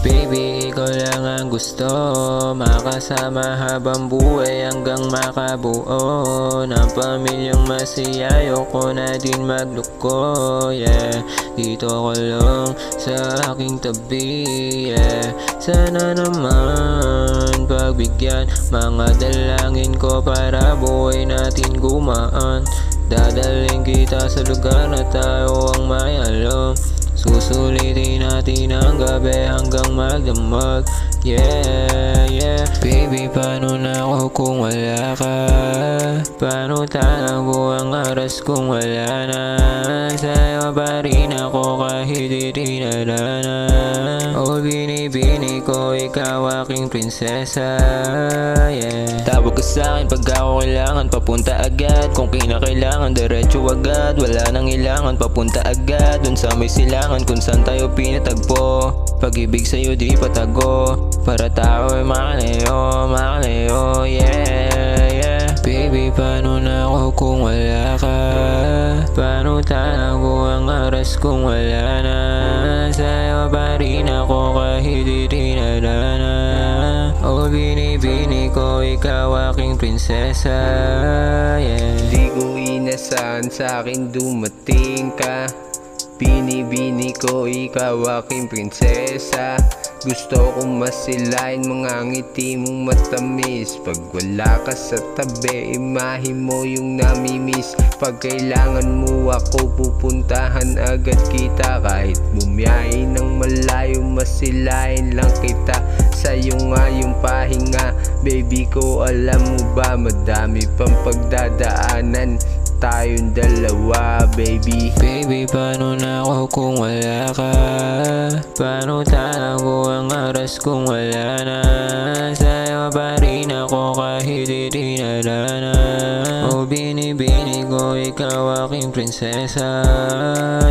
Baby, ikaw lang ang gusto makasama habang buhay hanggang makabuo ng pamilyang masaya. Ayoko na din magluko, yeah. Dito ko lang sa aking tabi, yeah. Sana naman pagbigyan mga dalangin ko para buhay natin gumaan. Dadaling kita sa lugar na tayo ang may alam. Susulitin natin ang gabi hanggang magdamag. Yeah, yeah. Baby, paano na ako kung wala ka? Paano tatakbo ang oras kung wala na? Sa'yo pa rin ako kahit itinala na. Oh, binibini ko, ikaw aking prinsesa, yeah. Tawag ka sa'kin pag ako kailangan, papunta agad. Kung kinakailangan, diretso agad. Wala nang ilangan, papunta agad dun sa may silangan kung saan tayo pinatagpo. Pag-ibig sa'yo di patago, para tao ay makalayo, yeah, yeah. Baby, paano na ako kung wala ka? Paano tatakbo ang oras kung wala na? Sa'yo pa rin ako kahit itinala na. Oh, binibini ko, ikaw aking prinsesa, yeah. Di ko inasahan sa'kin dumating ka. Binibini ko, ikaw aking prinsesa. Gusto kong masilain mga ngiti mong matamis. Pag wala ka sa tabi, imahe mo yung namimiss. Pag kailangan mo ako, pupuntahan agad kita. Kahit bumiyahe ng malayo, masilain lang kita. Sa'yo nga yung pahinga, baby ko, alam mo ba, madami pang pagdadaanan tayong dalawa, baby. Baby, paano na ako kung wala ka? Paano tatakbo ang oras kung wala na? Sa'yo pa rin ako kahit itinala na. Oh, binibini ko, ikaw aking prinsesa,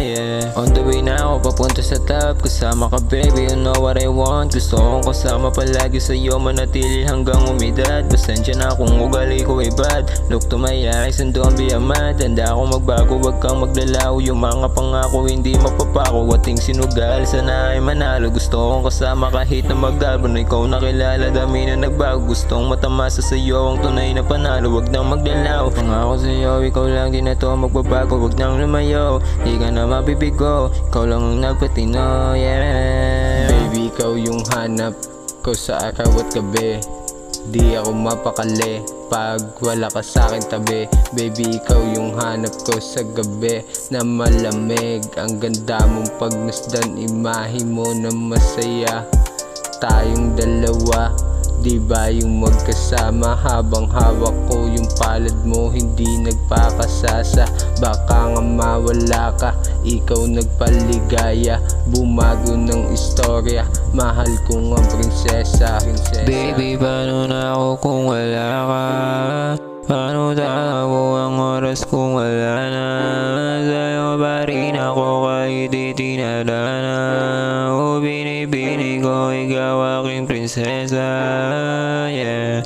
yeah. On the way na ako papunta sa top, kasama ka baby, you know what I want. Gusto kong kasama palagi sa'yo, manatili hanggang umidad. Pasensya na kung ugali ko ay bad. Look to my eyes and don't be a man. Tanda ako magbago, wag kang maglalaw. Yung mga pangako hindi mapapako, ating sinugal, sana ay manalo. Gusto kong kasama kahit na magdalbon. Ikaw nakilala, dami na nagbago. Gustong matamasa sa'yo ang tunay na panalo. Wag nang maglalaw, pangako sa'yo, ikaw lang din na to magbabago. Wag nang lumayo, di ka na mabibigo. Ikaw lang ang nagpatino, yeah. Baby, ikaw yung hanap ko sa araw at gabi. Di ako mapakali pag wala ka sa'kin tabi. Baby, ikaw yung hanap ko sa gabi na malamig. Ang ganda mong pagmasdan, imahe mo na masaya tayong dalawa. Di ba yung magkasama habang hawak ko yung palad mo, hindi nagpakasasa. Baka nga mawala ka, ikaw nagpaligaya. Bumago ng istorya, mahal ko nga prinsesa. Baby, paano na ako kung wala ka? Paano tatakbo ang oras kung wala na? Sa'yo pa rin ako kahit itinala na. Oh, binibini ko, ikaw aking prinsesa, yeah.